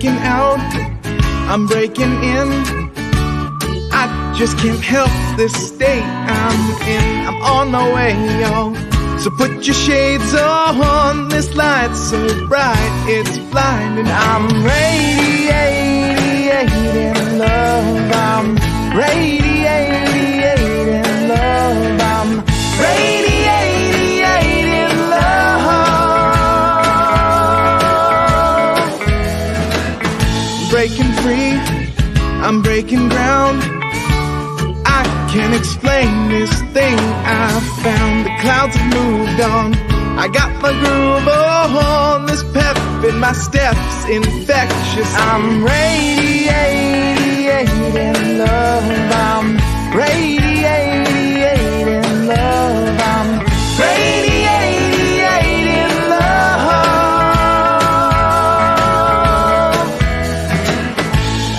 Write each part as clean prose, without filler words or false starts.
breaking out, I'm breaking in. I just can't help this state I'm in. I'm on my way, y'all. So put your shades on. This light's so bright, it's blinding. I'm radiating love. I'm radiating love. I'm radiating love. Breaking free, I'm breaking ground. I can't explain this thing I found. The clouds have moved on. I got my groove on. This pep in my steps infectious. I'm radiating love. I'm radiating love. I'm radiating love.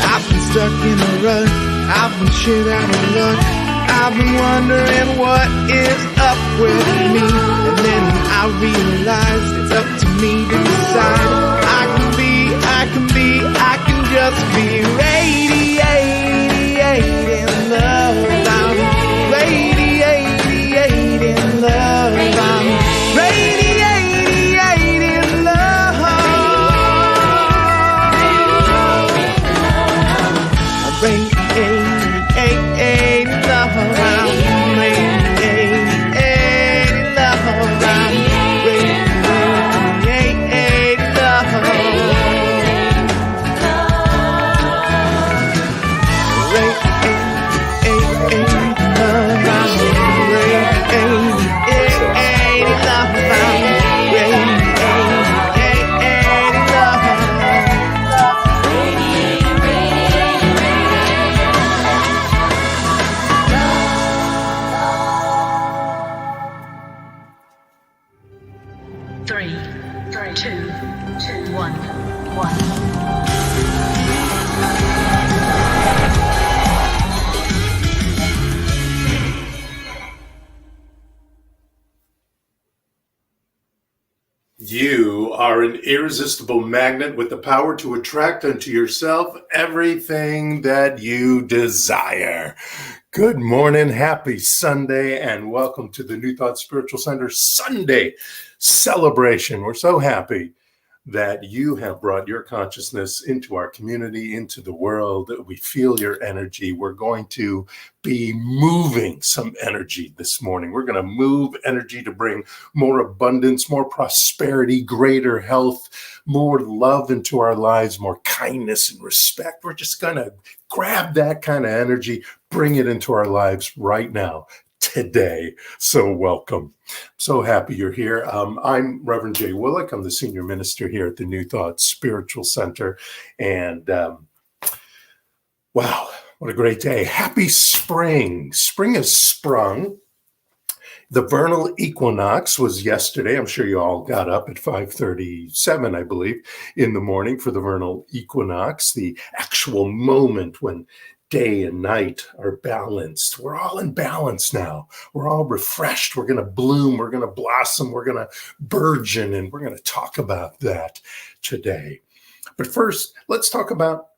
I've been stuck in a rut. I've been shit out of luck. I've been wondering what is up with me. And then I realized it's up to me to decide. I can just be radiating love. I'm radiating love. I'm radiating love. I'm radiating love. You are an irresistible magnet with the power to attract unto yourself everything that you desire. Good morning, happy Sunday, and welcome to the New Thought Spiritual Center Sunday celebration. We're so happy that you have brought your consciousness into our community, into the world. We feel your energy. We're going to be moving some energy this morning. We're going to move energy to bring more abundance, more prosperity, greater health, more love into our lives, more kindness and respect. We're just going to grab that kind of energy, bring it into our lives right now, today. So welcome. So happy you're here. I'm Reverend Jay Willick. I'm the senior minister here at the New Thought Spiritual Center. And wow, what a great day. Happy spring. Spring has sprung. The vernal equinox was yesterday. I'm sure you all got up at 5:37, I believe, in the morning for the vernal equinox, the actual moment when day and night are balanced. We're all in balance now. We're all refreshed. We're going to bloom. We're going to blossom. We're going to burgeon. And we're going to talk about that today. But first, let's talk about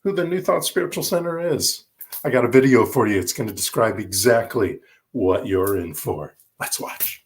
who the New Thought Spiritual Center is. I got a video for you. It's going to describe exactly what you're in for. Let's watch.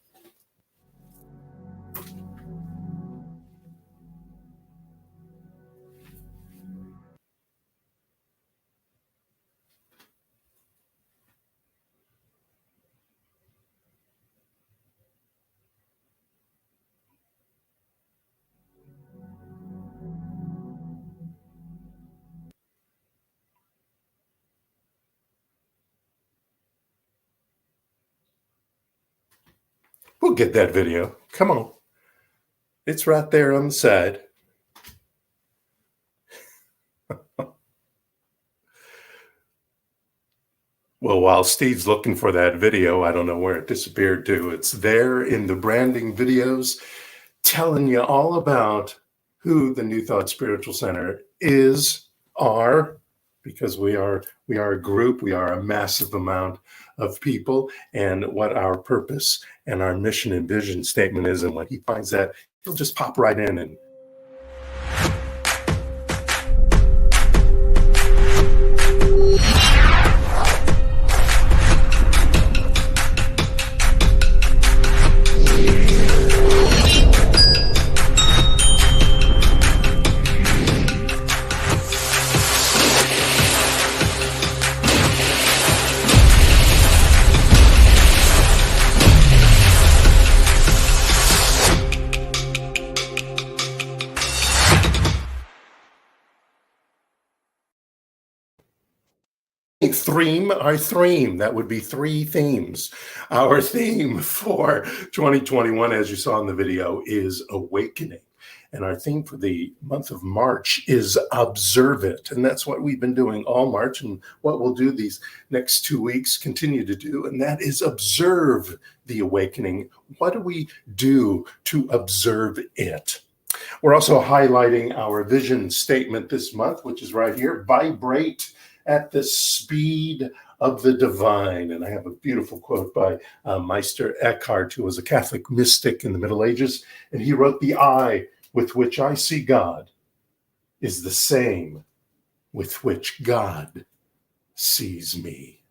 We'll get that video. Come on. It's right there on the side. Well, while Steve's looking for that video, I don't know where it disappeared to. It's there in the branding videos, telling you all about who the New Thought Spiritual Center are, because we are a group, we are a massive amount of people, and what our purpose and our mission and vision statement is. And when he finds that, he'll just pop right in. And That would be 3 themes. Our theme for 2021, as you saw in the video, is awakening. And our theme for the month of March is observe it. And that's what we've been doing all March, and what we'll do these next 2 weeks, continue to do, and that is observe the awakening. What do we do to observe it? We're also highlighting our vision statement this month, which is right here: vibrate at the speed of the divine. And I have a beautiful quote by Meister Eckhart, who was a Catholic mystic in the Middle Ages. And he wrote, "The eye with which I see God is the same with which God sees me."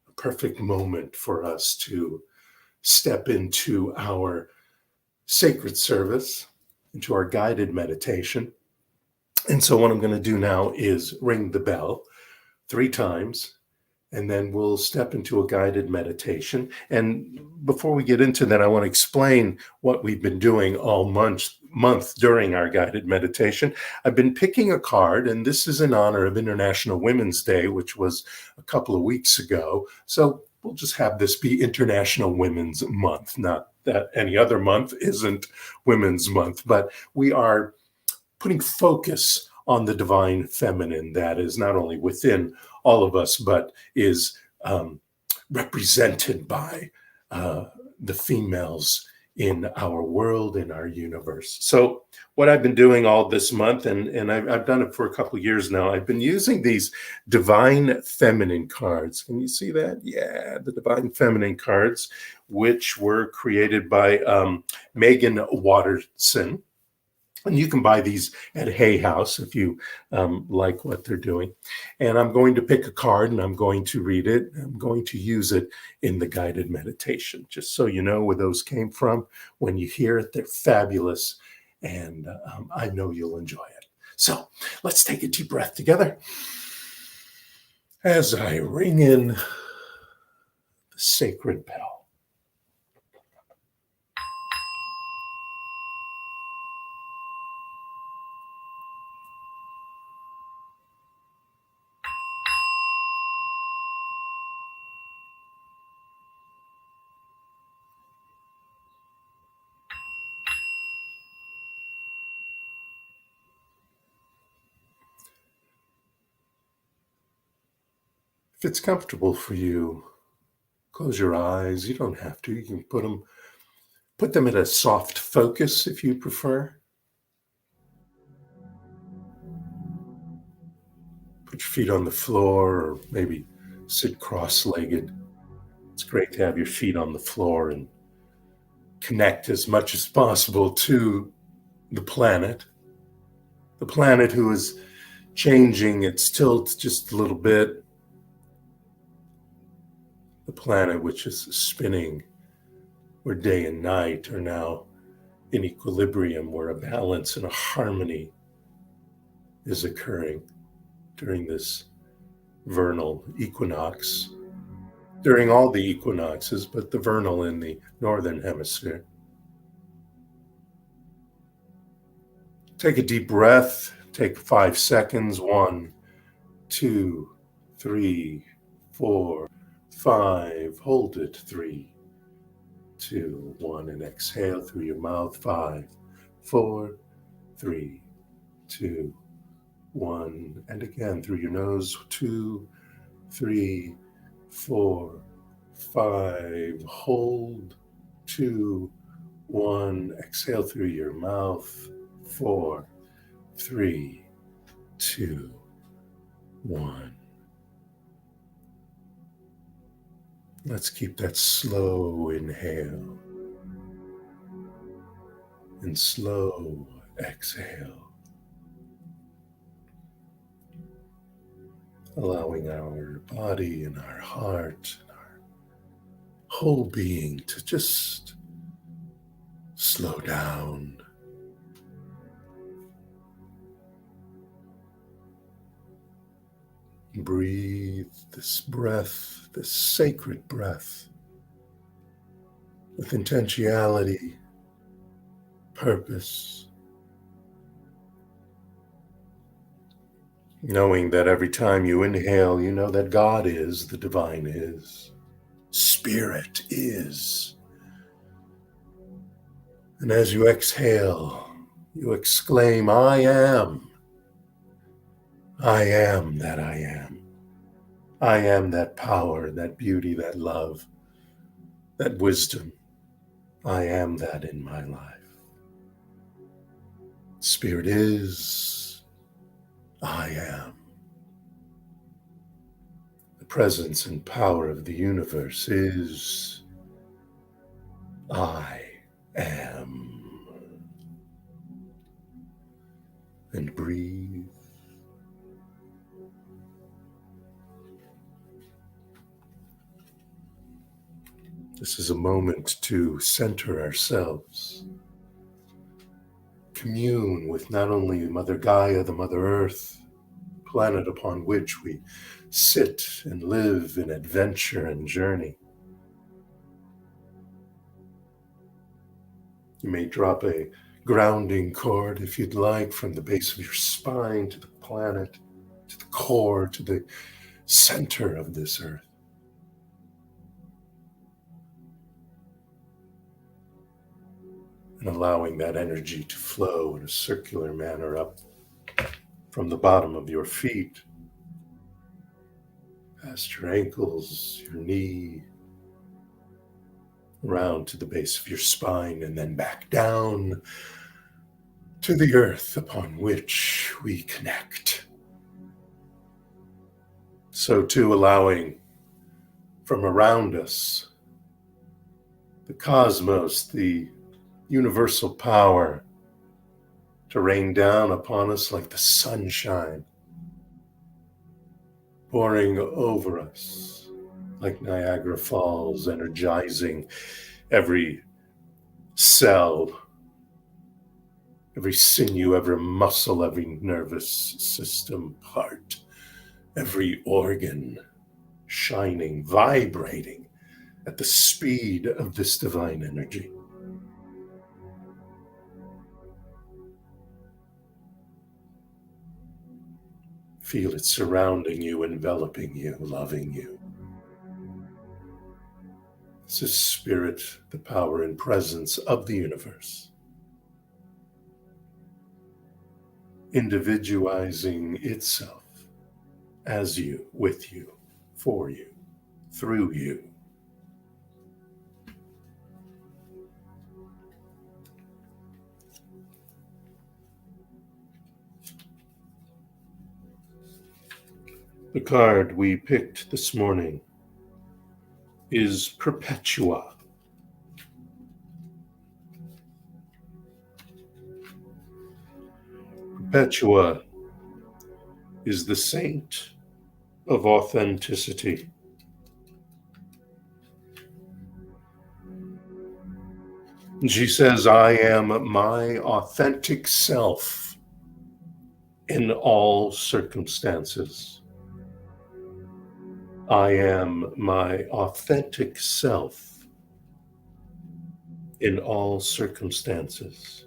A perfect moment for us to step into our sacred service, into our guided meditation. And so what I'm going to do now is ring the bell 3 times, and then we'll step into a guided meditation. And before we get into that, I want to explain what we've been doing all month during our guided meditation. I've been picking a card, and this is in honor of International Women's Day, which was a couple of weeks ago. So we'll just have this be International Women's Month. Not that any other month isn't Women's Month, but we are putting focus on the divine feminine that is not only within all of us, but is represented by the females in our world, in our universe. So what I've been doing all this month, and I've done it for a couple of years now, I've been using these divine feminine cards. Can you see that? Yeah, the divine feminine cards, which were created by Megan Watterson. And you can buy these at Hay House if you like what they're doing. And I'm going to pick a card and I'm going to read it. I'm going to use it in the guided meditation, just so you know where those came from. When you hear it, they're fabulous. And I know you'll enjoy it. So let's take a deep breath together as I ring in the sacred bell. If it's comfortable for you, close your eyes. You don't have to. You can put them at a soft focus if you prefer. Put your feet on the floor, or maybe sit cross-legged. It's great to have your feet on the floor and connect as much as possible to the planet who is changing its tilt just a little bit. The planet which is spinning, where day and night are now in equilibrium, where a balance and a harmony is occurring during this vernal equinox, during all the equinoxes, but the vernal in the northern hemisphere. Take a deep breath. Take 5 seconds. 1, 2, 3, 4, 5. Hold it. 3, 2, 1. And exhale through your mouth. 5, 4, 3, 2, 1. And again through your nose. 2, 3, 4, 5. Hold. 2, 1. Exhale through your mouth. 4, 3, 2, 1. Let's keep that slow inhale and slow exhale, allowing our body and our heart and our whole being to just slow down. Breathe this breath, this sacred breath, with intentionality, purpose. Knowing that every time you inhale, you know that God is, the divine is, Spirit is. And as you exhale, you exclaim, I am. I am that I am. I am that power, that beauty, that love, that wisdom. I am that in my life. Spirit is. I am. The presence and power of the universe is. I am. And breathe. This is a moment to center ourselves. Commune with not only Mother Gaia, the Mother Earth, planet upon which we sit and live in adventure and journey. You may drop a grounding cord, if you'd like, from the base of your spine to the planet, to the core, to the center of this earth. And allowing that energy to flow in a circular manner up from the bottom of your feet, past your ankles, your knee, around to the base of your spine, and then back down to the earth upon which we connect. So too allowing from around us the cosmos, the universal power to rain down upon us like the sunshine, pouring over us like Niagara Falls, energizing every cell, every sinew, every muscle, every nervous system part, every organ shining, vibrating at the speed of this divine energy. Feel it surrounding you, enveloping you, loving you. This is Spirit, the power and presence of the universe. Individualizing itself as you, with you, for you, through you. The card we picked this morning is Perpetua. Perpetua is the saint of authenticity. And she says, I am my authentic self in all circumstances. I am my authentic self in all circumstances.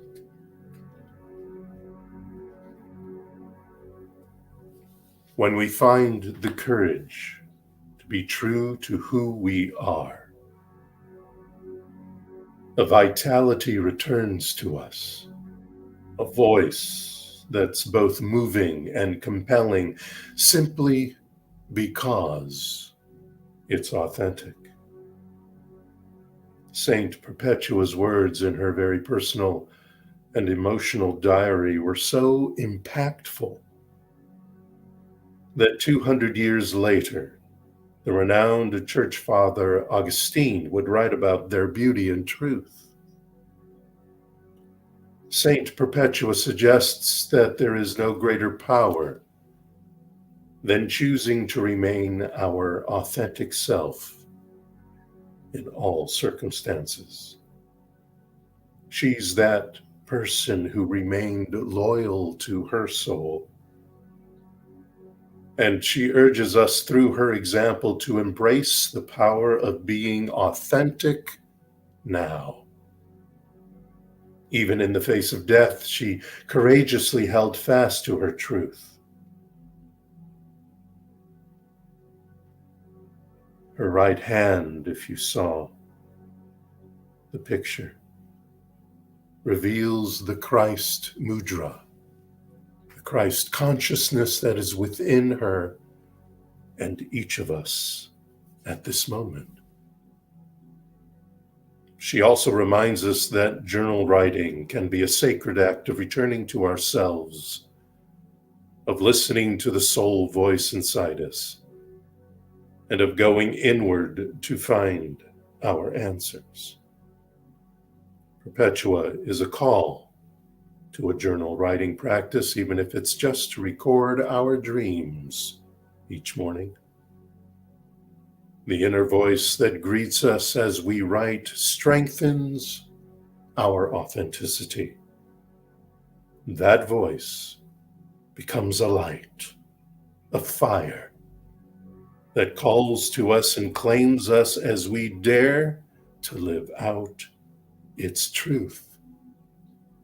When we find the courage to be true to who we are, a vitality returns to us, a voice that's both moving and compelling simply because it's authentic. Saint Perpetua's words in her very personal and emotional diary were so impactful that 200 years later, the renowned church father Augustine would write about their beauty and truth. Saint Perpetua suggests that there is no greater power than choosing to remain our authentic self in all circumstances. She's that person who remained loyal to her soul. And she urges us through her example to embrace the power of being authentic now. Even in the face of death, she courageously held fast to her truth. Her right hand, if you saw the picture, reveals the Christ mudra, the Christ consciousness that is within her and each of us at this moment. She also reminds us that journal writing can be a sacred act of returning to ourselves, of listening to the soul voice inside us, and of going inward to find our answers. Perpetua is a call to a journal writing practice, even if it's just to record our dreams each morning. The inner voice that greets us as we write strengthens our authenticity. That voice becomes a light, a fire that calls to us and claims us as we dare to live out its truth,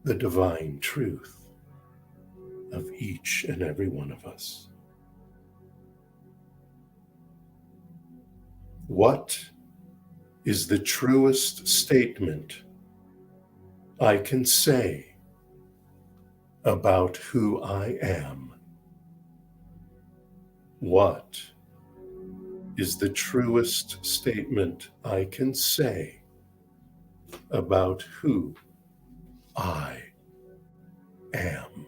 the divine truth of each and every one of us. What is the truest statement I can say about who I am? What is the truest statement I can say about who I am?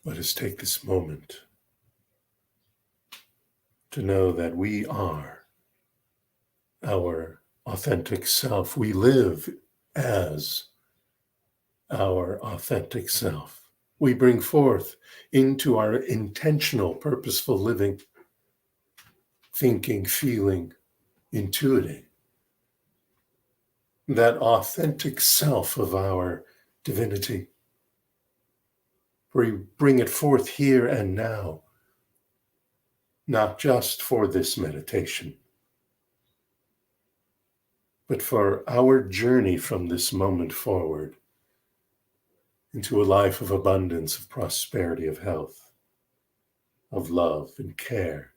Let us take this moment to know that we are our authentic self. We live as our authentic self. We bring forth into our intentional, purposeful living, thinking, feeling, intuiting, that authentic self of our divinity. We bring it forth here and now, not just for this meditation, but for our journey from this moment forward into a life of abundance, of prosperity, of health, of love and care,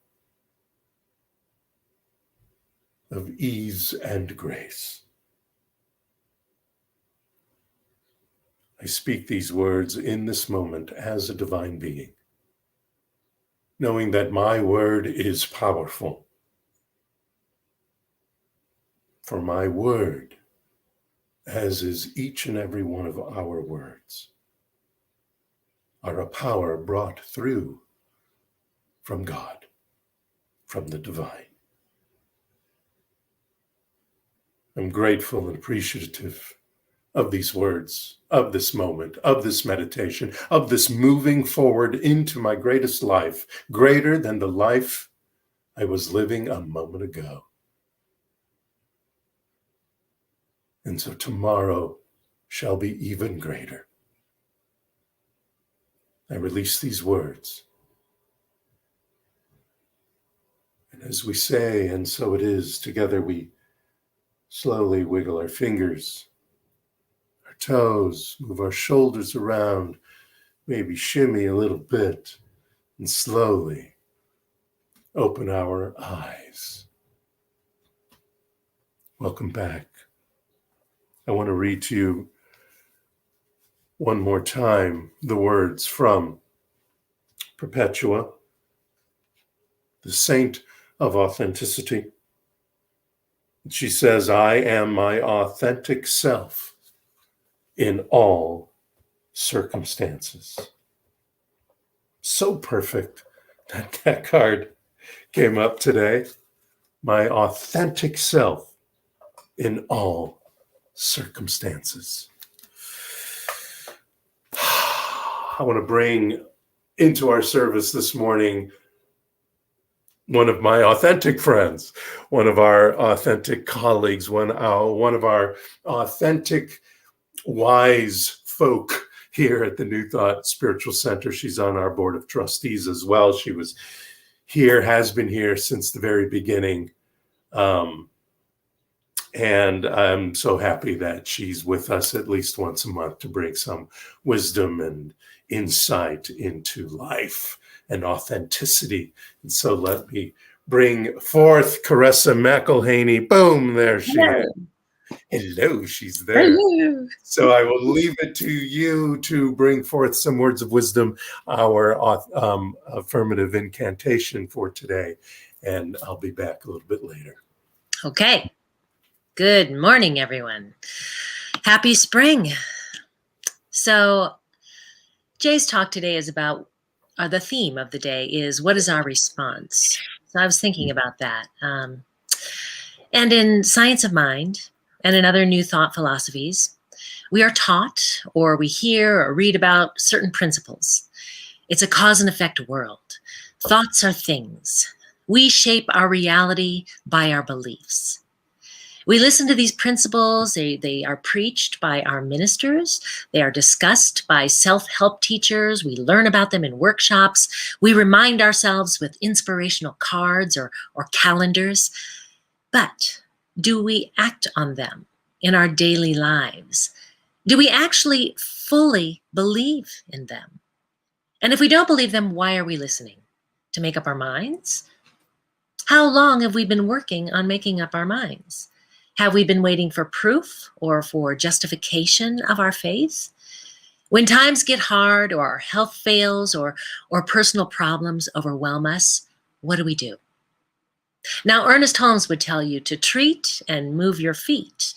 of ease and grace. I speak these words in this moment as a divine being, knowing that my word is powerful. For my word, as is each and every one of our words, are a power brought through from God, from the divine. I'm grateful and appreciative of these words, of this moment, of this meditation, of this moving forward into my greatest life, greater than the life I was living a moment ago. And so tomorrow shall be even greater. I release these words. And as we say, and so it is, together we slowly wiggle our fingers, our toes, move our shoulders around, maybe shimmy a little bit, and slowly open our eyes. Welcome back. I want to read to you one more time the words from Perpetua, the saint of authenticity. She says, I am my authentic self in all circumstances. So perfect that card came up today. My authentic self in all circumstances. I want to bring into our service this morning one of my authentic friends, one of our authentic colleagues, one of our authentic wise folk here at the New Thought Spiritual Center. She's on our board of trustees as well. She was here, has been here since the very beginning. And I'm so happy that she's with us at least once a month to bring some wisdom and insight into life and authenticity. And so let me bring forth Caressa McElhaney. Boom, there she is. Hello, she's there. Hello. So I will leave it to you to bring forth some words of wisdom, our affirmative incantation for today. And I'll be back a little bit later. Okay. Good morning, everyone. Happy spring. So Jay's talk today is about, the theme of the day is, what is our response? So I was thinking about that. And in Science of Mind and in other New Thought philosophies, we are taught or we hear or read about certain principles. It's a cause and effect world. Thoughts are things. We shape our reality by our beliefs. We listen to these principles. They are preached by our ministers. They are discussed by self-help teachers. We learn about them in workshops. We remind ourselves with inspirational cards or calendars. But do we act on them in our daily lives? Do we actually fully believe in them? And if we don't believe them, why are we listening? To make up our minds? How long have we been working on making up our minds? Have we been waiting for proof or for justification of our faith? When times get hard or our health fails or personal problems overwhelm us, what do? Now, Ernest Holmes would tell you to treat and move your feet,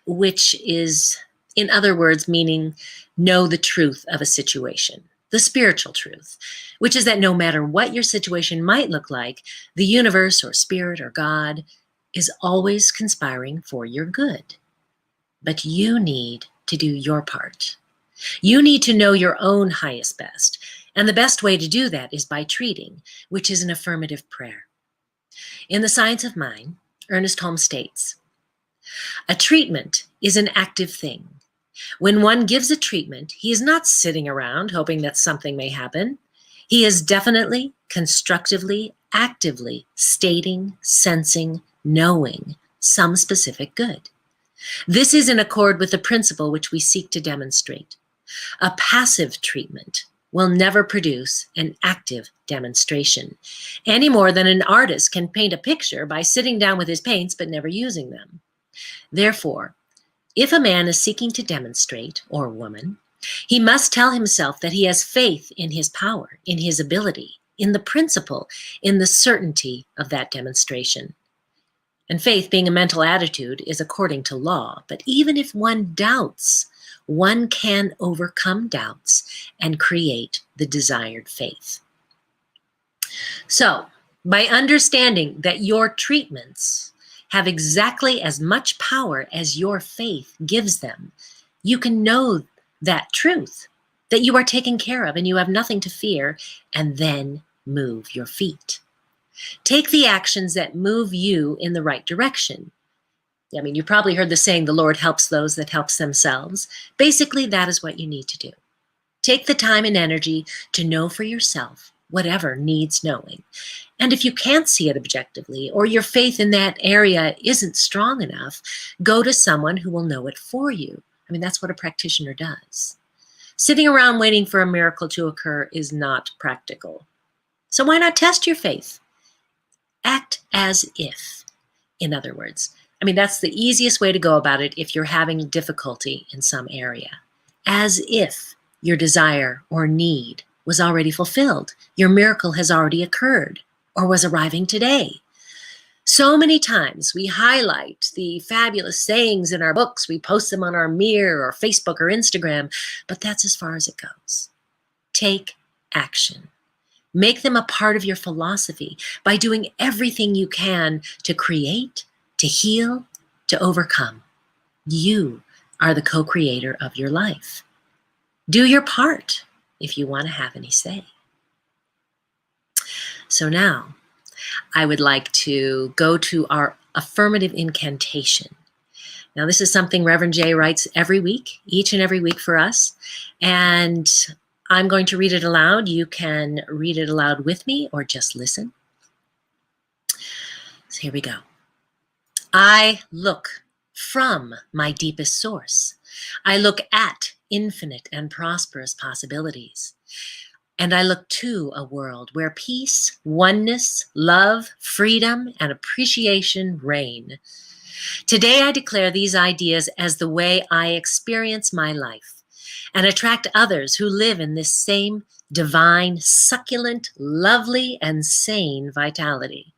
which is, in other words, meaning know the truth of a situation, the spiritual truth, which is that no matter what your situation might look like, the universe or spirit or God is always conspiring for your good. But you need to do your part. You need to know your own highest best. And the best way to do that is by treating, which is an affirmative prayer. In the Science of Mind, Ernest Holmes states, a treatment is an active thing. When one gives a treatment, he is not sitting around hoping that something may happen. He is definitely, constructively, actively stating, sensing, knowing some specific good. This is in accord with the principle which we seek to demonstrate. A passive treatment will never produce an active demonstration, any more than an artist can paint a picture by sitting down with his paints but never using them. Therefore, if a man is seeking to demonstrate, or a woman, he must tell himself that he has faith in his power, in his ability, in the principle, in the certainty of that demonstration. And faith, being a mental attitude, is according to law. But even if one doubts, one can overcome doubts and create the desired faith. So, by understanding that your treatments have exactly as much power as your faith gives them, you can know that truth, that you are taken care of and you have nothing to fear, and then move your feet. Take the actions that move you in the right direction. I mean, you probably heard the saying, the Lord helps those that helps themselves. Basically, that is what you need to do. Take the time and energy to know for yourself whatever needs knowing. And if you can't see it objectively, or your faith in that area isn't strong enough, go to someone who will know it for you. I mean, that's what a practitioner does. Sitting around waiting for a miracle to occur is not practical. So why not test your faith? Act as if, in other words. I mean, that's the easiest way to go about it if you're having difficulty in some area. As if your desire or need was already fulfilled, your miracle has already occurred or was arriving today. So many times we highlight the fabulous sayings in our books, we post them on our mirror or Facebook or Instagram, but that's as far as it goes. Take action. Make them a part of your philosophy by doing everything you can to create, to heal, to overcome. You are the co-creator of your life. Do your part. if you want to have any say. So now I would like to go to our affirmative incantation. Now, this is something Reverend Jay writes every week, each and every week for us. And I'm going to read it aloud. You can read it aloud with me or just listen. So here we go. I look from my deepest source. I look at infinite and prosperous possibilities. And I look to a world where peace, oneness, love, freedom, and appreciation reign. Today I declare these ideas as the way I experience my life and attract others who live in this same divine, succulent, lovely, and sane vitality.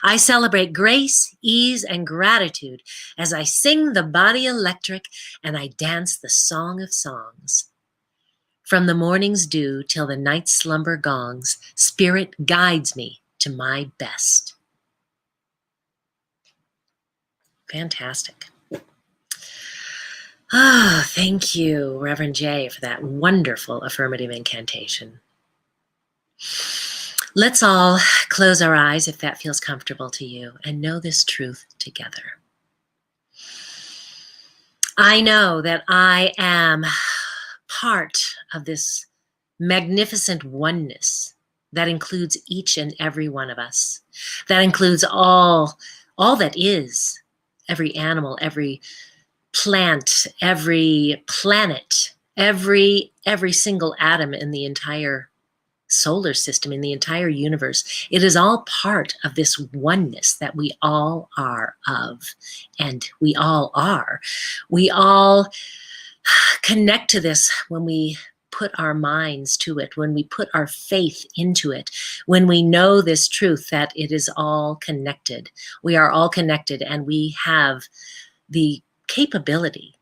I celebrate grace, ease, and gratitude as I sing the body electric and I dance the song of songs. From the morning's dew till the night's slumber gongs, Spirit guides me to my best. Fantastic. Thank you, Reverend Jay, for that wonderful affirmative incantation. Let's all close our eyes if that feels comfortable to you and know this truth together. I know that I am part of this magnificent oneness that includes each and every one of us. That includes all that is, every animal, every plant, every planet, every single atom in the entire solar system, in the entire universe. It is all part of this oneness that we all are of, and we all are. We all connect to this when we put our minds to it, when we put our faith into it, when we know this truth that it is all connected. We are all connected, and we have the capability,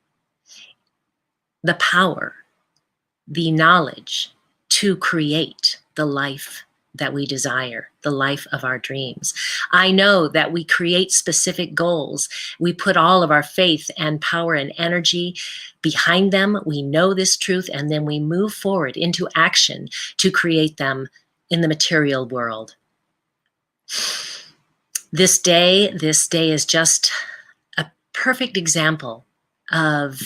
the power, the knowledge to create the life that we desire, the life of our dreams. I know that we create specific goals. We put all of our faith and power and energy behind them. We know this truth, and then we move forward into action to create them in the material world. This day is just a perfect example of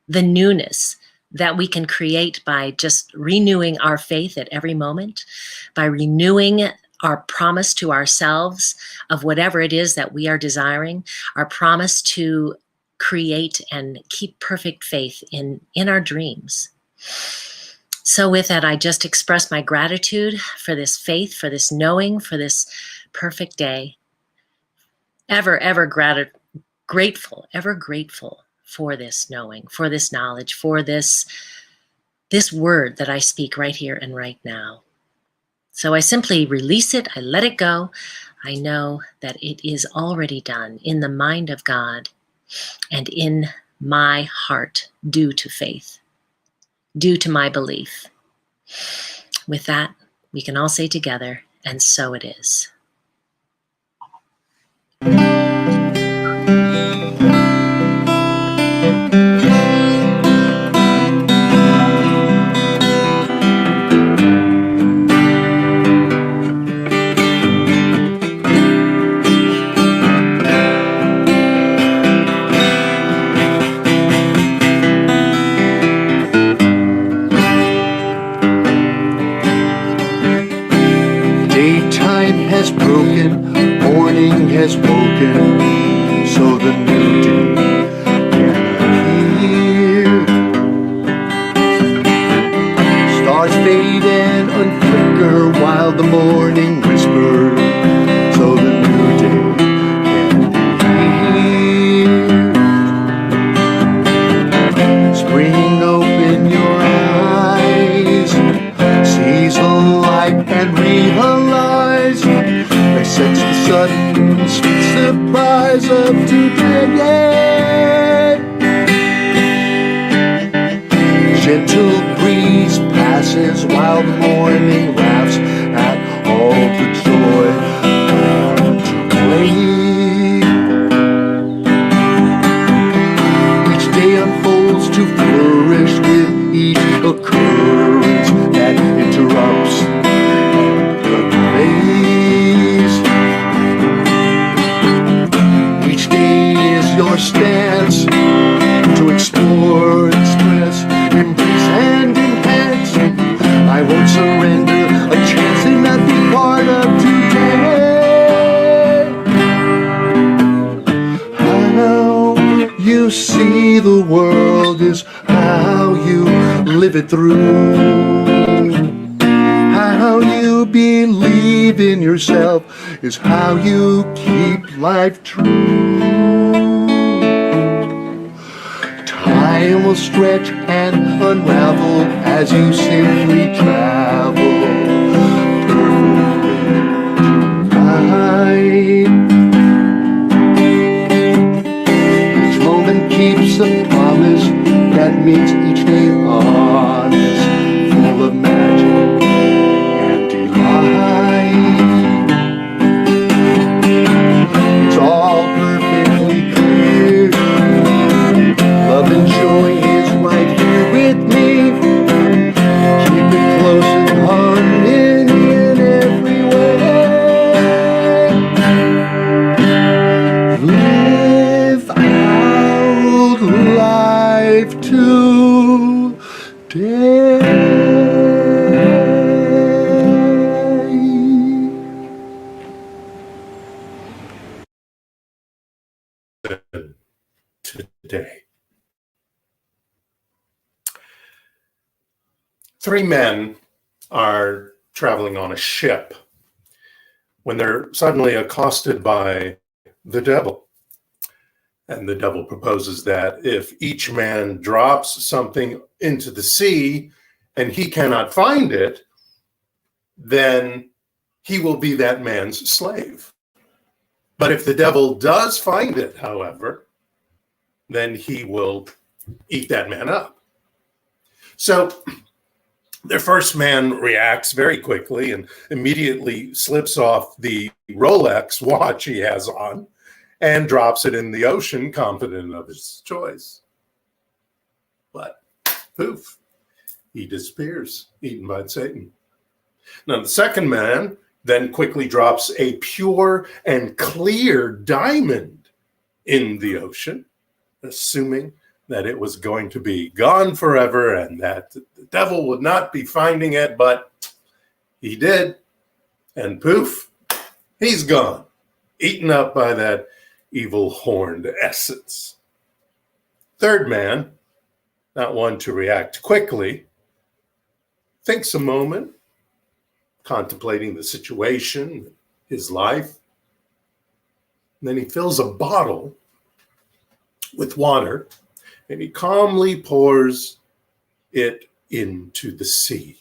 the newness that we can create by just renewing our faith at every moment, by renewing our promise to ourselves of whatever it is that we are desiring, our promise to create and keep perfect faith in our dreams. So with that, I just express my gratitude for this faith, for this knowing, for this perfect day. Ever grateful for this knowing, for this knowledge, for this word that I speak right here and right now. So I simply release it, I let it go. I know that it is already done in the mind of God and in my heart due to faith, due to my belief. With that, we can all say together, and so it is. Morning has woken, so the new day can appear. Stars fade and unflicker while the morning whispers, so the new day can be here. Spring, open your eyes, seize the light and realize sets the sudden sweet surprise of today. Gentle breeze passes while the morning laughs at all the joy to play. Each day unfolds to flourish with each occurrence that how you live it through. How you believe in yourself is how you keep life true. Time will stretch and unravel as you simply travel. Perfect right. Each moment keeps a promise that makes each day honest, full of magic and delight. It's all perfectly clear. Love and joy is right here with me. Keep it close and harmony in every way. Live out life today. Today. 3 men are traveling on a ship when they're suddenly accosted by the devil. And the devil proposes that if each man drops something into the sea and he cannot find it, then he will be that man's slave. But if the devil does find it, however, then he will eat that man up. So their first man reacts very quickly and immediately slips off the Rolex watch he has on and drops it in the ocean, confident of his choice. But poof, he disappears, eaten by Satan. Now the second man then quickly drops a pure and clear diamond in the ocean, assuming that it was going to be gone forever and that the devil would not be finding it, but he did. And poof, he's gone, eaten up by that evil horned essence. Third man, not one to react quickly, thinks a moment, contemplating the situation, his life. And then he fills a bottle with water and he calmly pours it into the sea.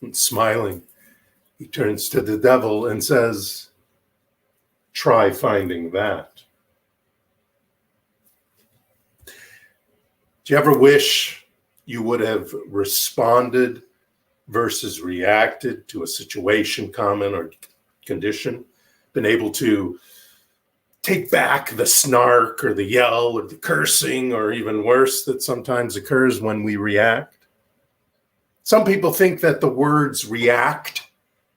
And smiling, he turns to the devil and says, "Try finding that." Do you ever wish you would have responded versus reacted to a situation, comment, or condition? Been able to take back the snark or the yell or the cursing, or even worse, that sometimes occurs when we react? Some people think that the words react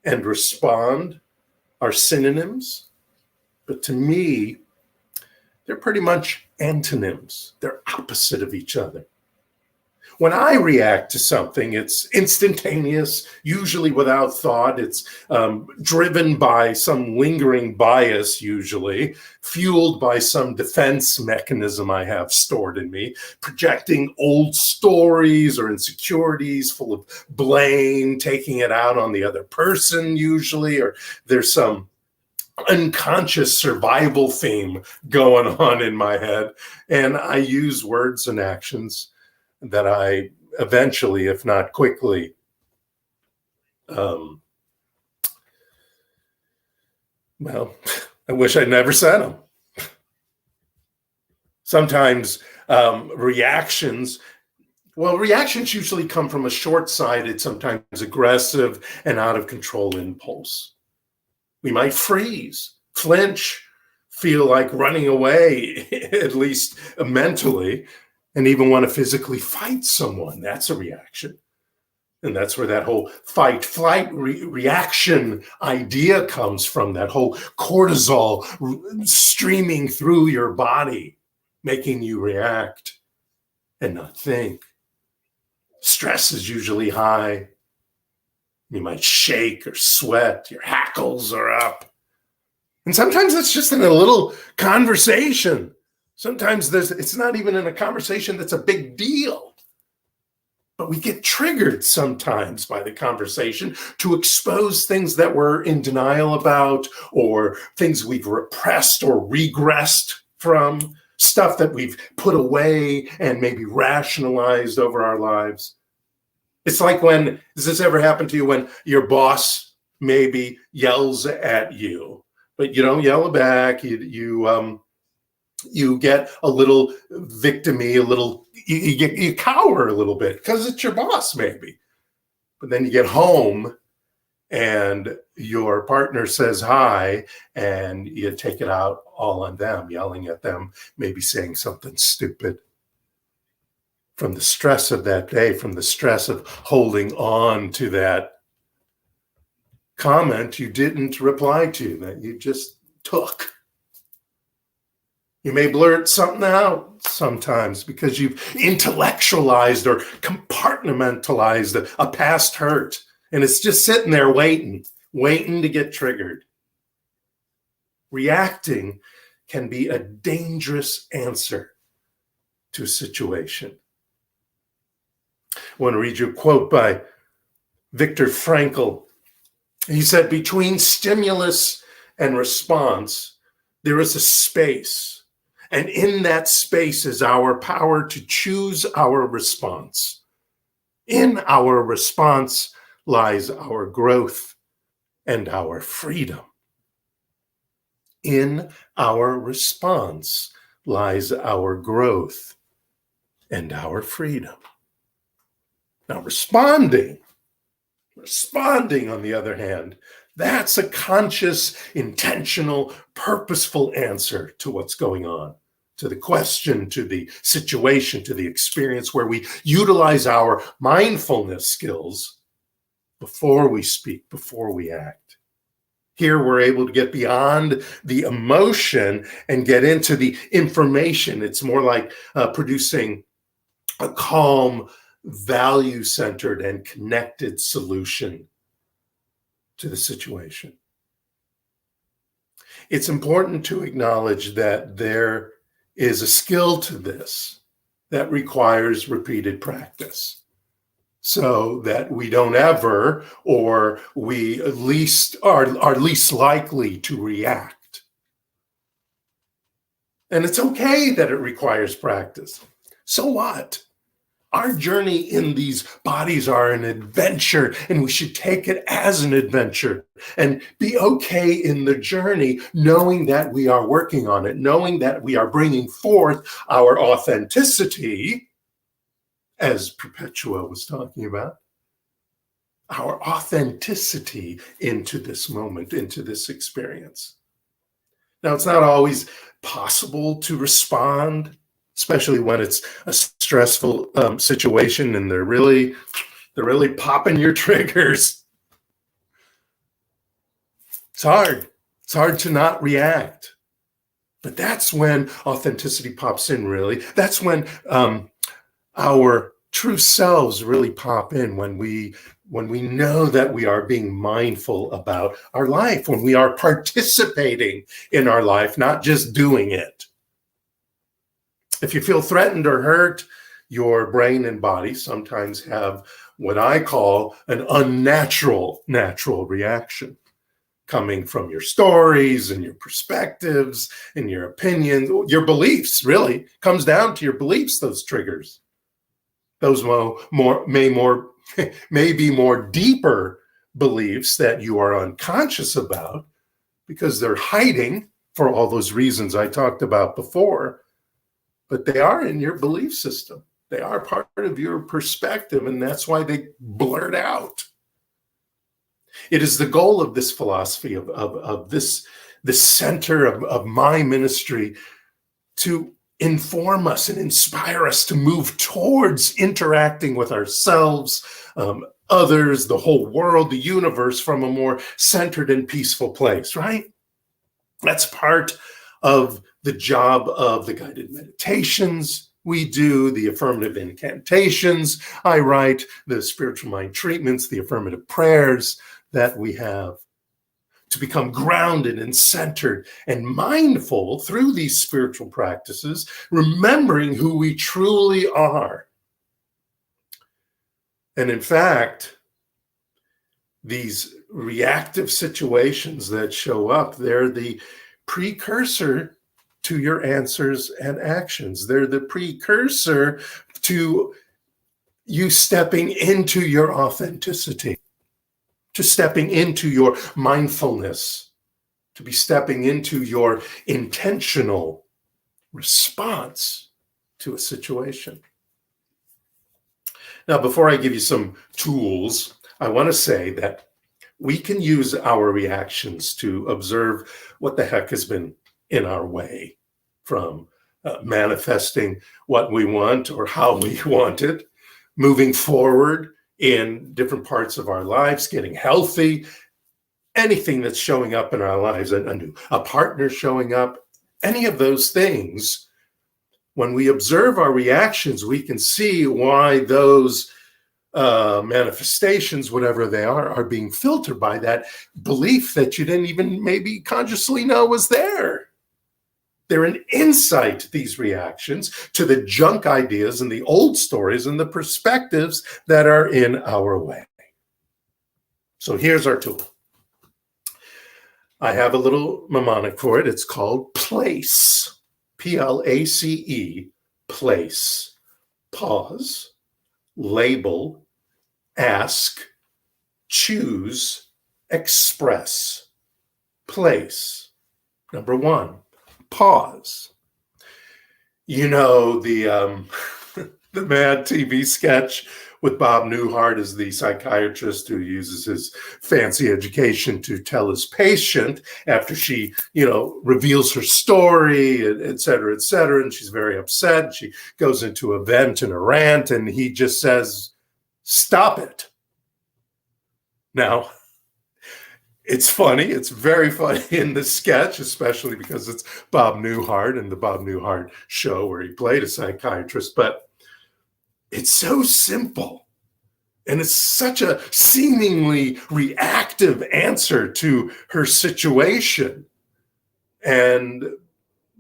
and respond are synonyms, but to me, they're pretty much antonyms. They're opposite of each other. When I react to something, it's instantaneous, usually without thought. It's driven by some lingering bias, usually, fueled by some defense mechanism I have stored in me, projecting old stories or insecurities full of blame, taking it out on the other person, usually, or there's some unconscious survival theme going on in my head. And I use words and actions that I eventually, if not quickly, well, I wish I'd never said them. Sometimes reactions usually come from a short-sighted, sometimes aggressive and out of control impulse. We might freeze, flinch, feel like running away, at least mentally, and even want to physically fight someone. That's a reaction. And that's where that whole fight-flight reaction idea comes from, that whole cortisol streaming through your body, making you react and not think. Stress is usually high. You might shake or sweat. Your hackles are up. And sometimes it's just in a little conversation. Sometimes it's not even in a conversation that's a big deal. But we get triggered sometimes by the conversation to expose things that we're in denial about, or things we've repressed or regressed from, stuff that we've put away and maybe rationalized over our lives. It's like does this ever happen to you when your boss maybe yells at you, but you don't yell back, you get a little victim-y, you cower a little bit because it's your boss maybe. But then you get home and your partner says hi and you take it out all on them, yelling at them, maybe saying something stupid. From the stress of that day, from the stress of holding on to that comment you didn't reply to, that you just took. You may blurt something out sometimes because you've intellectualized or compartmentalized a past hurt, and it's just sitting there waiting to get triggered. Reacting can be a dangerous answer to a situation. I want to read you a quote by Viktor Frankl. He said, "Between stimulus and response, there is a space. And in that space is our power to choose our response. In our response lies our growth and our freedom. In our response lies our growth and our freedom." Now, responding, on the other hand, that's a conscious, intentional, purposeful answer to what's going on, to the question, to the situation, to the experience, where we utilize our mindfulness skills before we speak, before we act. Here, we're able to get beyond the emotion and get into the information. It's more like producing a calm, value-centered, and connected solution to the situation. It's important to acknowledge that there is a skill to this that requires repeated practice, so that we don't ever, or we at least are least likely to react. And it's okay that it requires practice. So what? Our journey in these bodies are an adventure, and we should take it as an adventure and be okay in the journey, knowing that we are working on it, knowing that we are bringing forth our authenticity, as Perpetua was talking about, our authenticity into this moment, into this experience. Now, it's not always possible to respond, especially when it's a stressful situation and they're really popping your triggers. It's hard. It's hard to not react. But that's when authenticity pops in, really. That's when our true selves really pop in, when we know that we are being mindful about our life, when we are participating in our life, not just doing it. If you feel threatened or hurt, your brain and body sometimes have what I call an natural reaction, coming from your stories and your perspectives and your opinions, your beliefs. Really comes down to your beliefs, those triggers. Those may be more deeper beliefs that you are unconscious about, because they're hiding for all those reasons I talked about before. But they are in your belief system. They are part of your perspective, and that's why they blurt out. It is the goal of this philosophy, of this center of my ministry, to inform us and inspire us to move towards interacting with ourselves, others, the whole world, the universe, from a more centered and peaceful place, right? That's part of the job of the guided meditations we do, the affirmative incantations I write, the spiritual mind treatments, the affirmative prayers that we have, to become grounded and centered and mindful through these spiritual practices, remembering who we truly are. And in fact, these reactive situations that show up, they're the precursor to your answers and actions. They're the precursor to you stepping into your authenticity, to stepping into your mindfulness, to be stepping into your intentional response to a situation. Now, before I give you some tools, I want to say that we can use our reactions to observe what the heck has been in our way from manifesting what we want or how we want it, moving forward in different parts of our lives, getting healthy, anything that's showing up in our lives, a partner showing up, any of those things. When we observe our reactions, we can see why those manifestations, whatever they are being filtered by that belief that you didn't even maybe consciously know was there. They're an insight, these reactions, to the junk ideas and the old stories and the perspectives that are in our way. So here's our tool. I have a little mnemonic for it. It's called PLACE. P-L-A-C-E, place. Pause, label, ask, choose, express. Place. Number one, pause. You know, the the Mad TV sketch with Bob Newhart as the psychiatrist who uses his fancy education to tell his patient after she, reveals her story, et cetera, and she's very upset. She goes into a vent and a rant, and he just says, "Stop it." Now, it's funny. It's very funny in the sketch, especially because it's Bob Newhart and the Bob Newhart show where he played a psychiatrist. But it's so simple. And it's such a seemingly reactive answer to her situation. And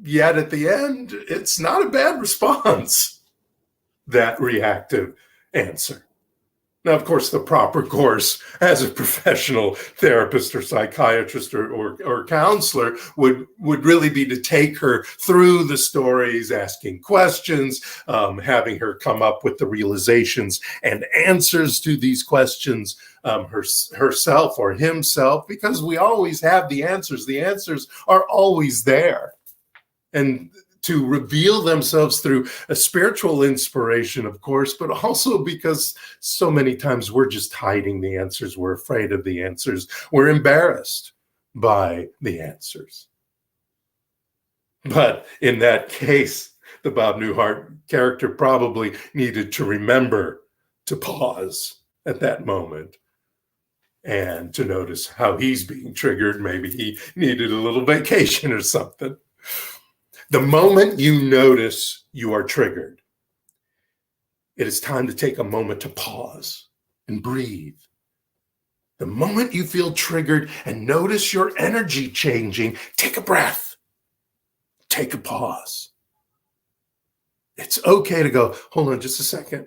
yet at the end, it's not a bad response, that reactive answer. Now, of course, the proper course as a professional therapist or psychiatrist or counselor would really be to take her through the stories, asking questions, having her come up with the realizations and answers to these questions herself or himself, because we always have the answers. The answers are always there. And to reveal themselves through a spiritual inspiration, of course, but also because so many times we're just hiding the answers. We're afraid of the answers. We're embarrassed by the answers. But in that case, the Bob Newhart character probably needed to remember to pause at that moment and to notice how he's being triggered. Maybe he needed a little vacation or something. The moment you notice you are triggered, it is time to take a moment to pause and breathe. The moment you feel triggered and notice your energy changing, take a breath. Take a pause. It's okay to go, hold on just a second.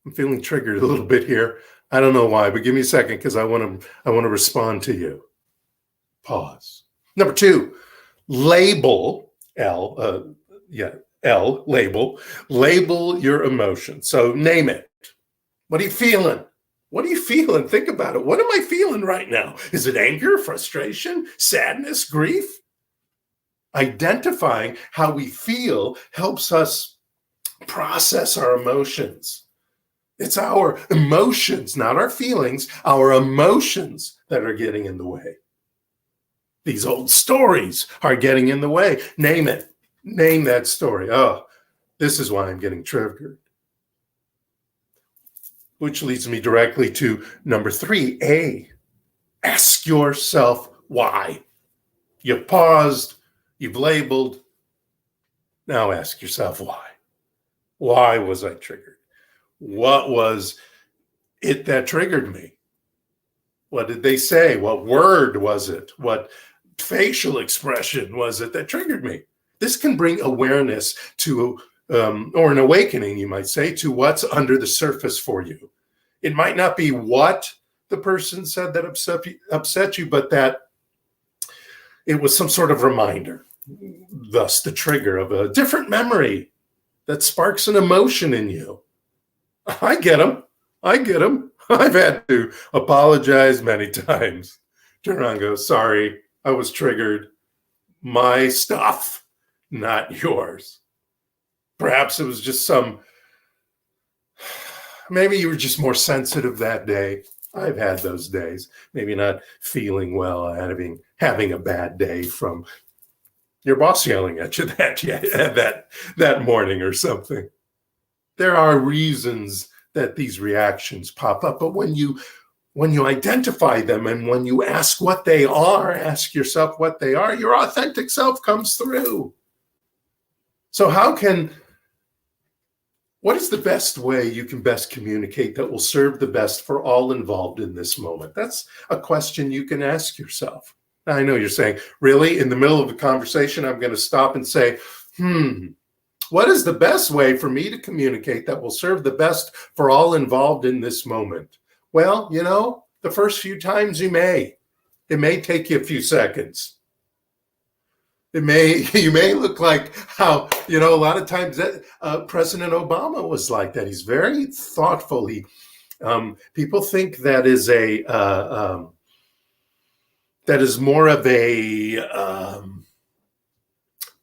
I'm feeling triggered a little bit here. I don't know why, but give me a second because I want to respond to you. Pause. Number two, label, label your emotions. So name it. What are you feeling? What are you feeling? Think about it. What am I feeling right now? Is it anger, frustration, sadness, grief? Identifying how we feel helps us process our emotions. It's our emotions, not our feelings, our emotions that are getting in the way. These old stories are getting in the way. Name it. Name that story. Oh, this is why I'm getting triggered. Which leads me directly to number 3A. Ask yourself why. You've paused. You've labeled. Now ask yourself why. Why was I triggered? What was it that triggered me? What did they say? What word was it? What facial expression was it that triggered me? This can bring awareness to, or an awakening, you might say, to what's under the surface for you. It might not be what the person said that upset you, but that it was some sort of reminder, thus the trigger of a different memory that sparks an emotion in you. I get them. I've had to apologize many times. Turn around and go, sorry, I was triggered. My stuff, not yours. Perhaps it was just maybe you were just more sensitive that day. I've had those days. Maybe not feeling well, having a bad day from your boss yelling at you that morning or something. There are reasons that these reactions pop up, but when you identify them and when you ask yourself what they are, your authentic self comes through. So what is the best way you can best communicate that will serve the best for all involved in this moment? That's a question you can ask yourself. Now, I know you're saying, really, in the middle of a conversation, I'm going to stop and say, what is the best way for me to communicate that will serve the best for all involved in this moment? Well, the first few times it may take you a few seconds. You may look like how, a lot of times that President Obama was like that. He's very thoughtful. People think that is more of a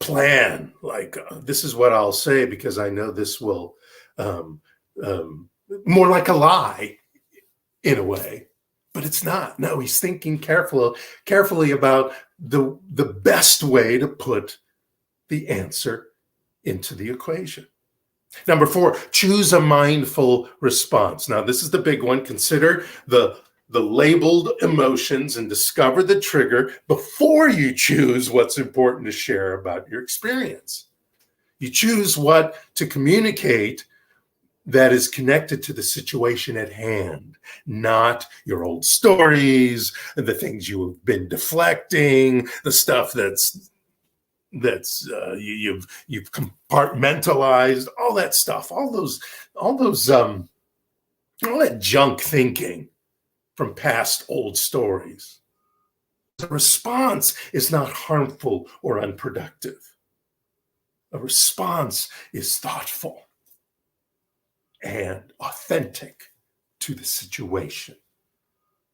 plan. Like, this is what I'll say because I know this will, more like a lie in a way, but it's not. No, he's thinking carefully about the best way to put the answer into the equation. Number 4, choose a mindful response. Now, this is the big one. Consider the labeled emotions and discover the trigger before you choose what's important to share about your experience. You choose what to communicate that is connected to the situation at hand, not your old stories, the things you have been deflecting, the stuff that's you've compartmentalized, all that stuff, all that junk thinking from past old stories. The response is not harmful or unproductive. A response is thoughtful and authentic to the situation.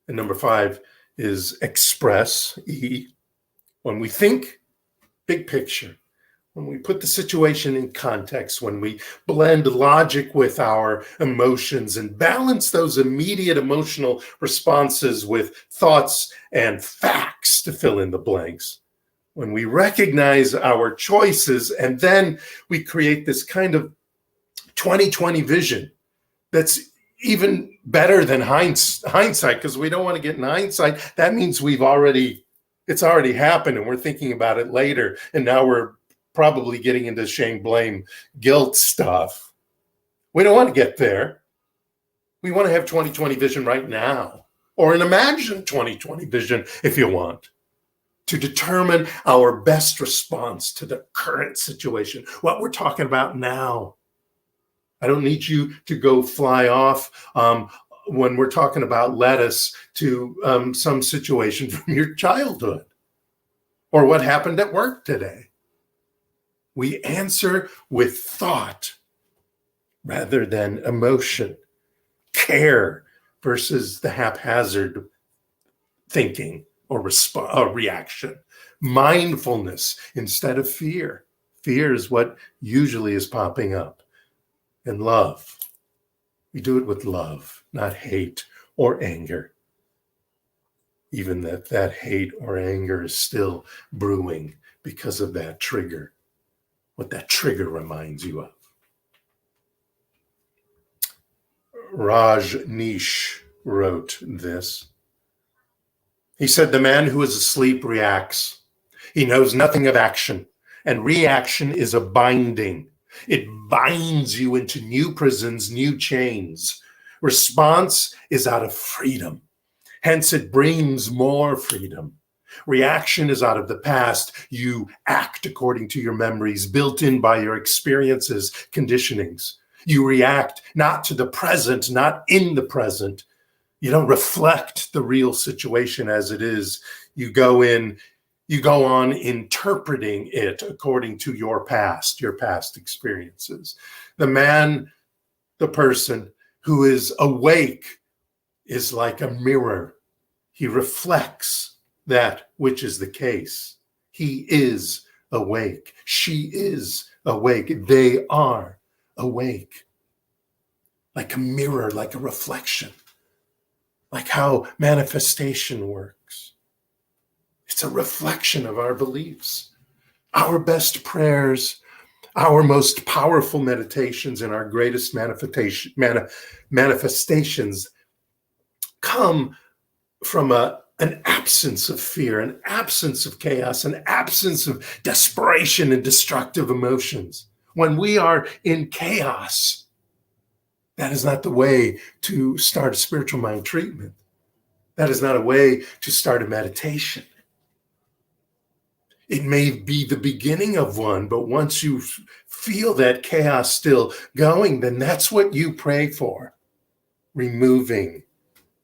And number 5 is express, E. When we think big picture, when we put the situation in context, when we blend logic with our emotions and balance those immediate emotional responses with thoughts and facts to fill in the blanks, when we recognize our choices and then we create this kind of 20/20 vision that's even better than hindsight, because we don't want to get in hindsight. That means it's already happened and we're thinking about it later. And now we're probably getting into shame, blame, guilt stuff. We don't want to get there. We want to have 20/20 vision right now, or an imagined 20/20 vision if you want, to determine our best response to the current situation, what we're talking about now. I don't need you to go fly off when we're talking about lettuce to some situation from your childhood or what happened at work today. We answer with thought rather than emotion, care versus the haphazard thinking or reaction, mindfulness instead of fear. Fear is what usually is popping up. And love. We do it with love, not hate or anger. Even that hate or anger is still brewing because of that trigger, what that trigger reminds you of. Rajneesh wrote this. He said, "The man who is asleep reacts. He knows nothing of action, and reaction is a binding. It binds you into new prisons, new chains. Response is out of freedom. Hence, it brings more freedom. Reaction is out of the past. You act according to your memories, built in by your experiences, conditionings. You react not to the present, not in the present. You don't reflect the real situation as it is. You go on interpreting it according to your past experiences. The person who is awake is like a mirror. He reflects that which is the case. He is awake. She is awake. They are awake. Like a mirror, like a reflection. Like how manifestation works. It's a reflection of our beliefs. Our best prayers, our most powerful meditations, and our greatest manifestations come from an absence of fear, an absence of chaos, an absence of desperation and destructive emotions. When we are in chaos, that is not the way to start a spiritual mind treatment. That is not a way to start a meditation. It may be the beginning of one, but once you feel that chaos still going, then that's what you pray for. Removing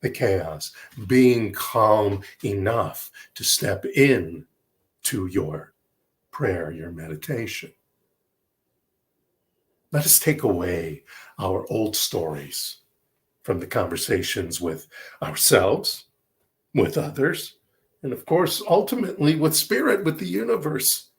the chaos, being calm enough to step in to your prayer, your meditation. Let us take away our old stories from the conversations with ourselves, with others, and of course, ultimately with spirit, with the universe,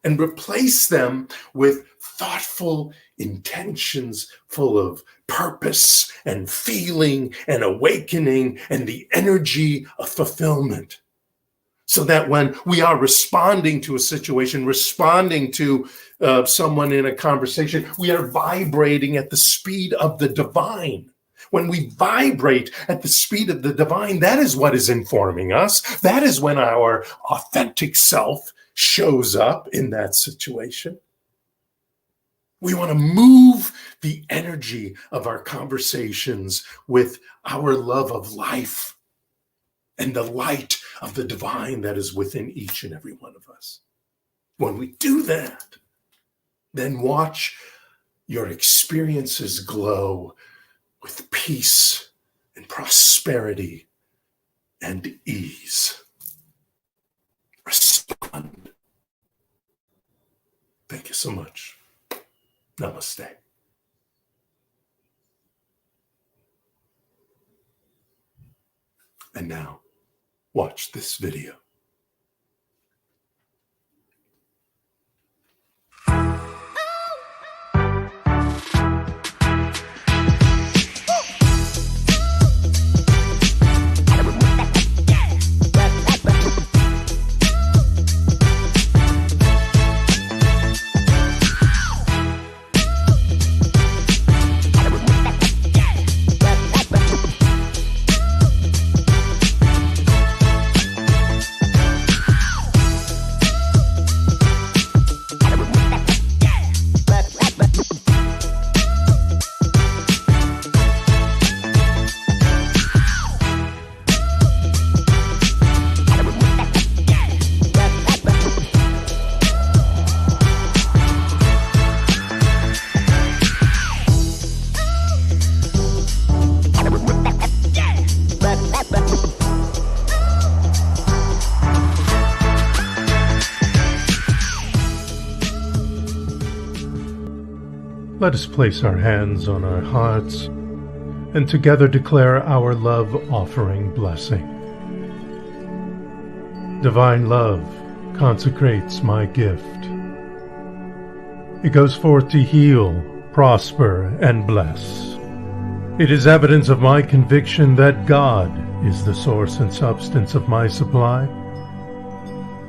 and replace them with thoughtful intentions full of purpose and feeling and awakening and the energy of fulfillment. So that when we are responding to a situation, responding to someone in a conversation, we are vibrating at the speed of the divine. When we vibrate at the speed of the divine, that is what is informing us. That is when our authentic self shows up in that situation. We want to move the energy of our conversations with our love of life and the light of the divine that is within each and every one of us. When we do that, then watch your experiences glow with peace and prosperity and ease. Respond. Thank you so much. Namaste. And now, watch this video. Let us place our hands on our hearts and together declare our love offering blessing. Divine love consecrates my gift. It goes forth to heal, prosper, and bless. It is evidence of my conviction that God is the source and substance of my supply.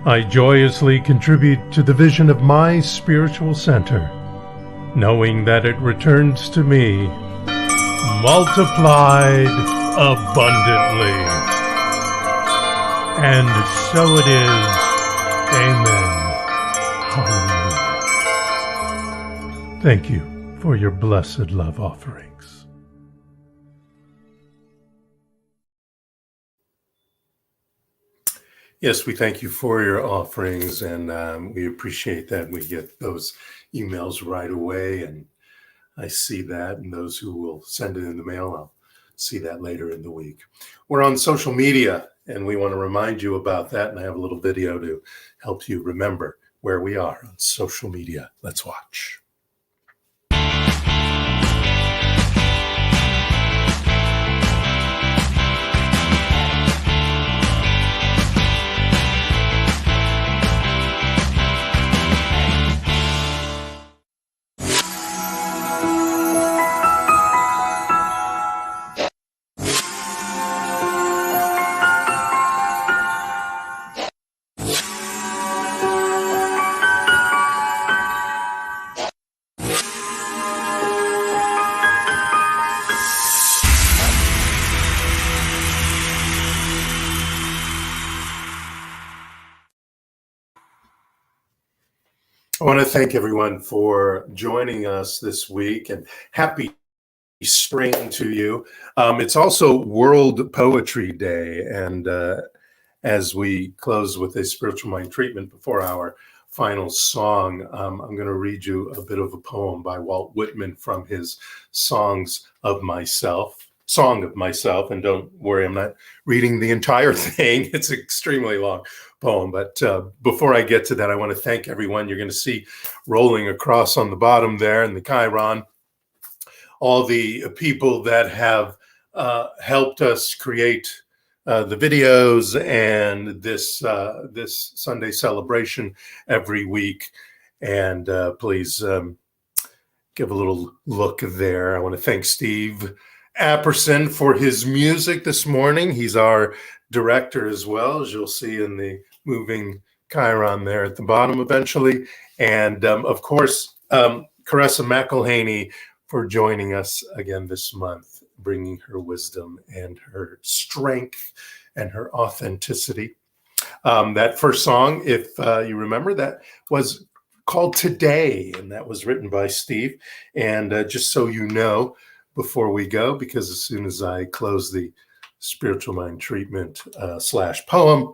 I joyously contribute to the vision of my spiritual center, knowing that it returns to me multiplied abundantly. And so it is. Amen. Hallelujah. Thank you for your blessed love offerings. Yes, we thank you for your offerings, and we appreciate that. We get those emails right away, and I see that, and those who will send it in the mail, I'll see that later in the week. We're on social media, and we want to remind you about that, and I have a little video to help you remember where we are on social media. Let's watch. I want to thank everyone for joining us this week, and happy spring to you. It's also World Poetry Day, and as we close with a spiritual mind treatment before our final song, I'm going to read you a bit of a poem by Walt Whitman from his Song of Myself, and don't worry, I'm not reading the entire thing. It's an extremely long poem, but before I get to that, I want to thank everyone. You're going to see rolling across on the bottom there in the Chiron, all the people that have helped us create the videos and this Sunday celebration every week. And please give a little look there. I want to thank Steve Apperson for his music this morning. He's our director as well, as you'll see in the moving Chiron there at the bottom eventually. And of course, Caressa McElhaney for joining us again this month, bringing her wisdom and her strength and her authenticity. That first song, if you remember, that was called Today, and that was written by Steve. And just so you know, before we go, because as soon as I close the spiritual mind treatment / poem,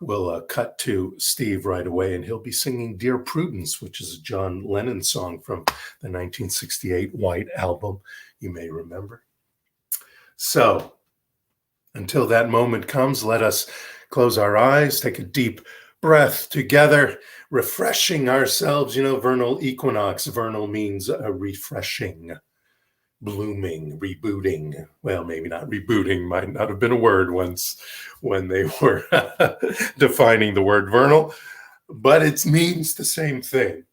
we'll cut to Steve right away, and he'll be singing Dear Prudence, which is a John Lennon song from the 1968 White Album, you may remember. So until that moment comes, let us close our eyes, take a deep breath together, refreshing ourselves. You know, vernal equinox, vernal means a refreshing, blooming, rebooting. Well, maybe not rebooting, might not have been a word once when they were defining the word vernal, but it means the same thing.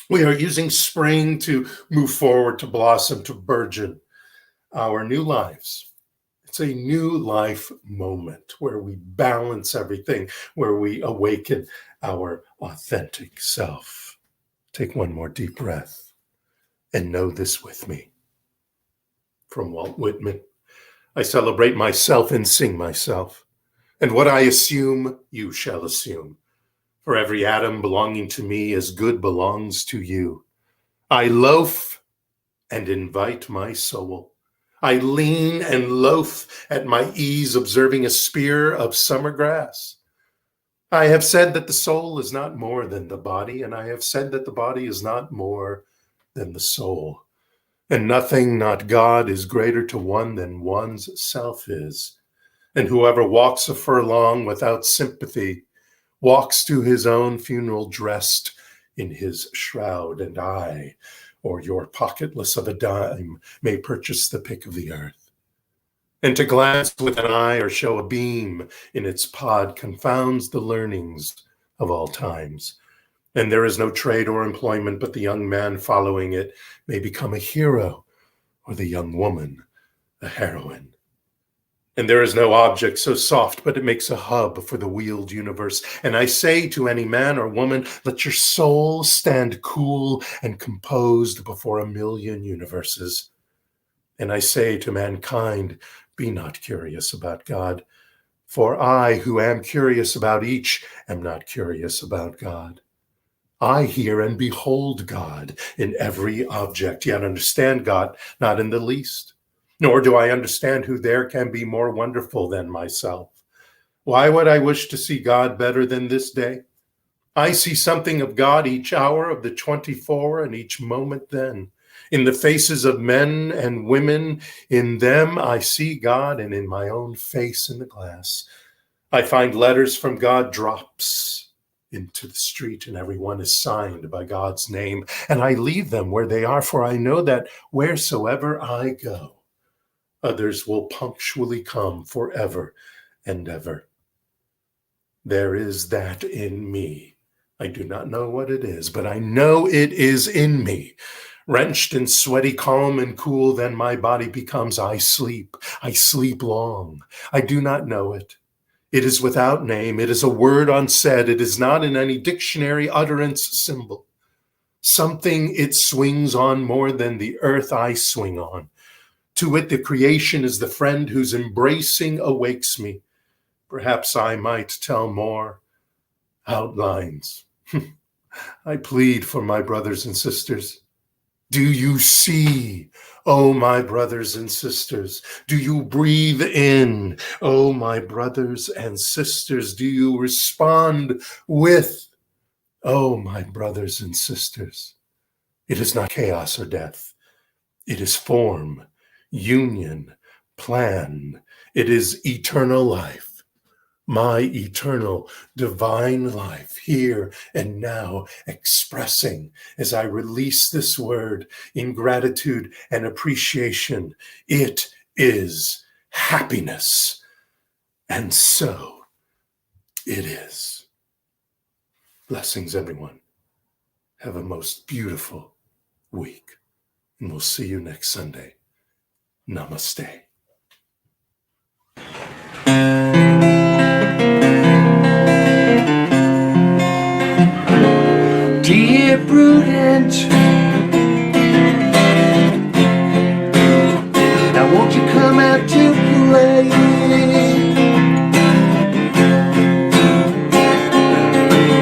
We are using spring to move forward, to blossom, to burgeon our new lives. It's a new life moment where we balance everything, where we awaken our authentic self. Take one more deep breath. And know this with me. From Walt Whitman, I celebrate myself and sing myself. And what I assume, you shall assume. For every atom belonging to me as good belongs to you. I loaf and invite my soul. I lean and loaf at my ease, observing a spear of summer grass. I have said that the soul is not more than the body, and I have said that the body is not more than the soul. And nothing, not God, is greater to one than one's self is. And whoever walks a furlong without sympathy walks to his own funeral dressed in his shroud. And I, or your pocketless of a dime, may purchase the pick of the earth. And to glance with an eye or show a beam in its pod confounds the learnings of all times. And there is no trade or employment, but the young man following it may become a hero, or the young woman a heroine. And there is no object so soft, but it makes a hub for the wheeled universe. And I say to any man or woman, let your soul stand cool and composed before a million universes. And I say to mankind, be not curious about God, for I, who am curious about each, am not curious about God. I hear and behold God in every object, yet understand God not in the least. Nor do I understand who there can be more wonderful than myself. Why would I wish to see God better than this day? I see something of God each hour of the 24 and each moment then. In the faces of men and women, in them I see God, and in my own face in the glass. I find letters from God drops into the street, and everyone is signed by God's name. And I leave them where they are, for I know that wheresoever I go, others will punctually come forever and ever. There is that in me. I do not know what it is, but I know it is in me. Wrenched and sweaty, calm and cool, then my body becomes, I sleep long. I do not know it. It is without name. It is a word unsaid. It is not in any dictionary utterance symbol. Something it swings on more than the earth I swing on. To it, the creation is the friend whose embracing awakes me. Perhaps I might tell more outlines. I plead for my brothers and sisters. Do you see, oh my brothers and sisters? Do you breathe in, oh my brothers and sisters? Do you respond with, oh my brothers and sisters? It is not chaos or death. It is form, union, plan. It is eternal life. My eternal divine life here and now, expressing as I release this word in gratitude and appreciation. It is happiness. And so it is. Blessings, everyone. Have a most beautiful week. And we'll see you next Sunday. Namaste. Dear prudent, now won't you come out to play?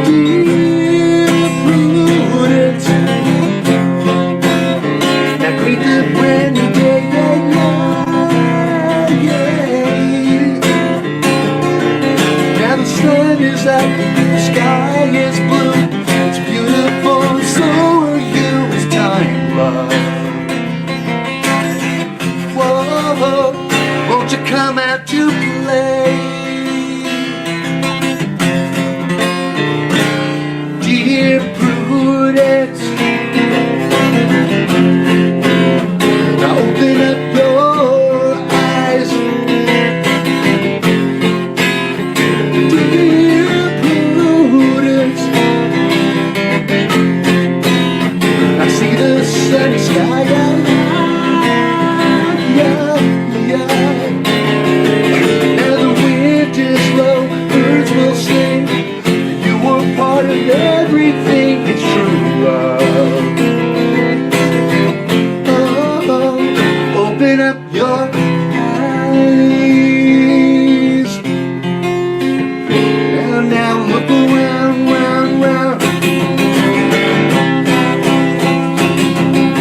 Dear prudent, now greet the brand new day, Now the sun is up, the sky is blue. So are you, it's time, love. Whoa, won't you come out to play? Dear Prudence, now open up your eyes. Dear Prudence, I see the sunny sky, Now the wind is low, birds will sing. You were part of everything, it's true love. Oh, open up your eyes. Now look around, round.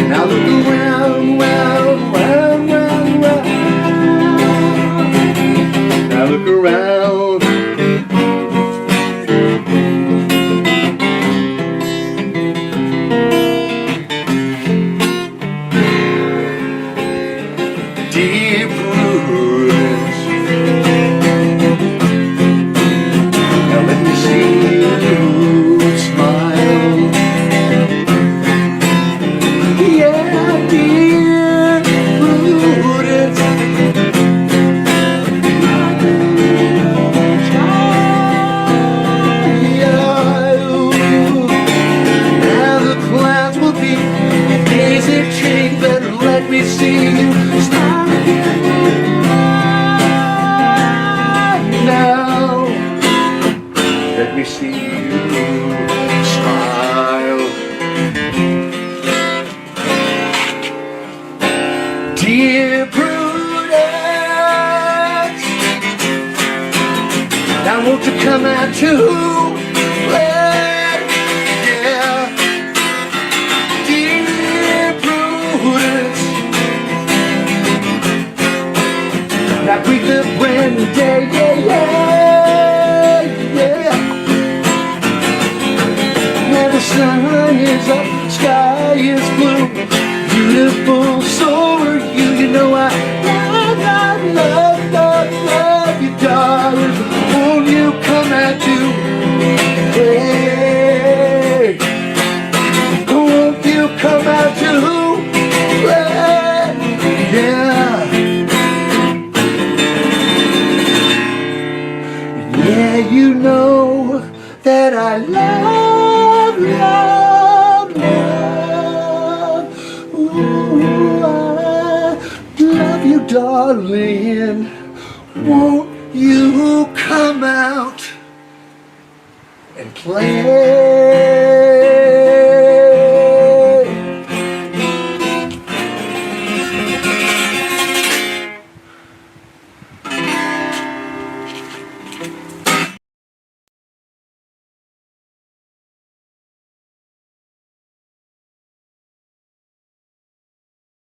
Now look around, round. Now look around. Dear Prudence, now let me see you smile. Yeah, dear Prudence, now the clouds will be days that change, better let me see you smile. Now let me see you smile. Dear Prudence, now won't you come out to play? Yeah. Dear Prudence, now greet the brand new day, beautiful, so are you. You know I love you, darling. Won't you come out to play? Won't you come out to play? Yeah. Yeah, you know that I love. Ooh, I love you, darling. Won't you come out and play?